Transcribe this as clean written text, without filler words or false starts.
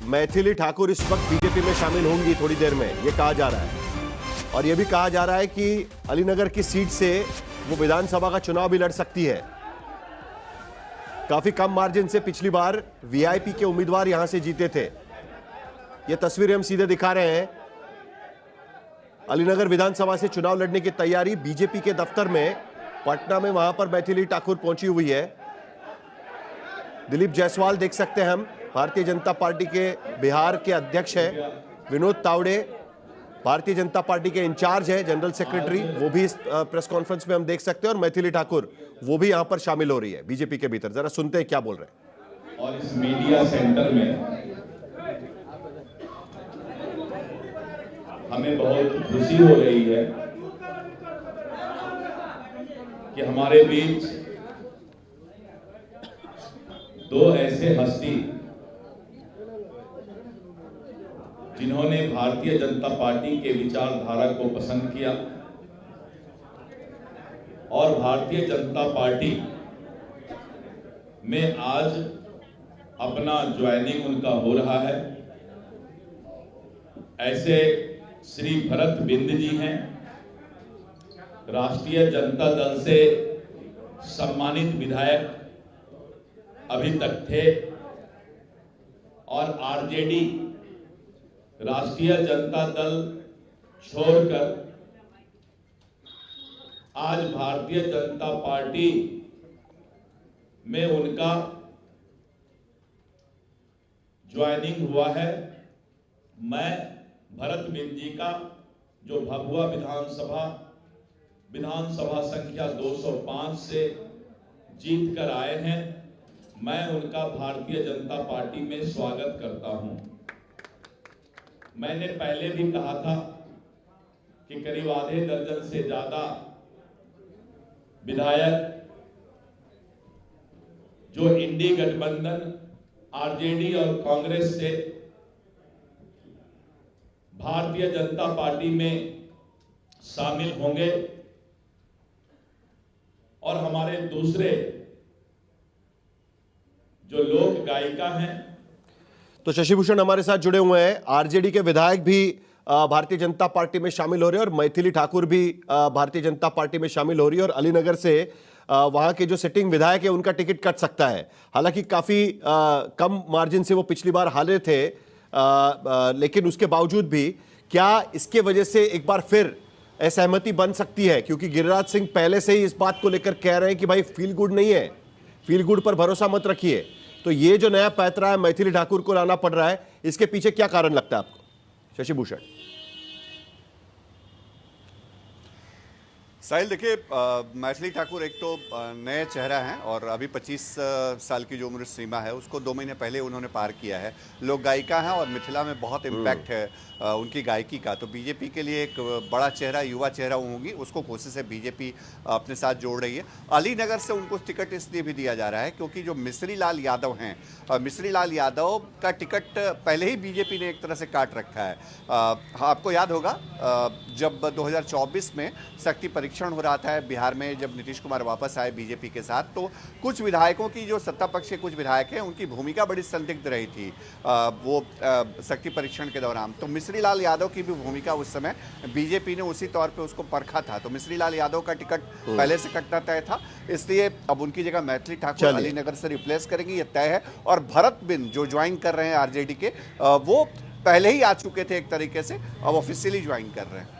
मैथिली ठाकुर इस वक्त बीजेपी में शामिल होंगी थोड़ी देर में, ये कहा जा रहा है। और यह भी कहा जा रहा है कि अलीनगर की सीट से वो विधानसभा का चुनाव भी लड़ सकती है। काफी कम मार्जिन से पिछली बार वीआईपी के उम्मीदवार यहां से जीते थे। ये तस्वीरें हम सीधे दिखा रहे हैं। अलीनगर विधानसभा से चुनाव लड़ने की तैयारी बीजेपी के दफ्तर में, पटना में, वहां पर मैथिली ठाकुर पहुंची हुई है। दिलीप जायसवाल देख सकते हैं हम, भारतीय जनता पार्टी के बिहार के अध्यक्ष हैं। विनोद तावड़े भारतीय जनता पार्टी के इंचार्ज है, जनरल सेक्रेटरी, वो भी इस प्रेस कॉन्फ्रेंस में हम देख सकते हैं। और मैथिली ठाकुर वो भी यहां पर शामिल हो रही है बीजेपी के भीतर। जरा सुनते हैं क्या बोल रहे हैं। और इस मीडिया सेंटर में हमें बहुत खुशी हो रही है कि हमारे बीच दो ऐसे हस्ती जिन्होंने भारतीय जनता पार्टी के विचारधारा को पसंद किया और भारतीय जनता पार्टी में आज अपना ज्वाइनिंग उनका हो रहा है। ऐसे श्री भरत बिंद जी हैं, राष्ट्रीय जनता दल से सम्मानित विधायक अभी तक थे और आरजेडी राष्ट्रीय जनता दल छोड़कर आज भारतीय जनता पार्टी में उनका ज्वाइनिंग हुआ है। मैं भरत बिंद जी का जो भभुआ विधानसभा संख्या 205 से जीत कर आए हैं, मैं उनका भारतीय जनता पार्टी में स्वागत करता हूं। मैंने पहले भी कहा था कि करीब आधे दर्जन से ज्यादा विधायक जो इंडी गठबंधन आरजेडी और कांग्रेस से भारतीय जनता पार्टी में शामिल होंगे और हमारे दूसरे जो लोक गायिका हैं। तो शशि भूषण हमारे साथ जुड़े हुए हैं। आरजेडी के विधायक भी भारतीय जनता पार्टी में शामिल हो रहे हैं और मैथिली ठाकुर भी भारतीय जनता पार्टी में शामिल हो रही है। और अलीनगर से वहां के जो सिटिंग विधायक है उनका टिकट कट सकता है। हालांकि काफी कम मार्जिन से वो पिछली बार हारे थे, लेकिन उसके बावजूद भी क्या इसके वजह से एक बार फिर असहमति बन सकती है? क्योंकि गिरिराज सिंह पहले से ही इस बात को लेकर कह रहे हैं कि भाई फील गुड नहीं है, फील गुड पर भरोसा मत रखिए। तो ये जो नया पैतरा है मैथिली ठाकुर को लाना पड़ रहा है, इसके पीछे क्या कारण लगता है आपको, शशि भूषण? साहिल, देखिए, मैथिली ठाकुर एक तो नए चेहरा हैं और अभी 25 साल की जो उम्र सीमा है उसको 2 महीने पहले उन्होंने पार किया है। लोक गायिका हैं और मिथिला में बहुत इम्पैक्ट है उनकी गायकी का। तो बीजेपी के लिए एक बड़ा चेहरा, युवा चेहरा होंगी, उसको कोशिश है बीजेपी अपने साथ जोड़ रही है। अलीनगर से उनको टिकट इसलिए भी दिया जा रहा है क्योंकि जो मिश्री लाल यादव हैं, मिश्री लाल यादव का टिकट पहले ही बीजेपी ने एक तरह से काट रखा है। आपको याद होगा जब 2024 में शक्ति परीक्षण हो रहा था बिहार में, जब नीतीश कुमार वापस आए बीजेपी के साथ, तो कुछ विधायकों की, जो सत्ता पक्ष के कुछ विधायक हैं, उनकी भूमिका बड़ी संदिग्ध रही थी वो शक्ति परीक्षण के दौरान। तो मिश्री लाल यादव की भी भूमिका उस समय बीजेपी ने उसी तौर पे उसको परखा था। तो मिश्री लाल यादव का टिकट पहले से कटना तय था, इसलिए अब उनकी जगह मैथिली ठाकुर अलीनगर से रिप्लेस करेंगी, ये तय है। और भरत बिंद जो ज्वाइन कर रहे हैं आरजेडी के, वो पहले ही आ चुके थे एक तरीके से, अब ऑफिशियली ज्वाइन कर रहे हैं।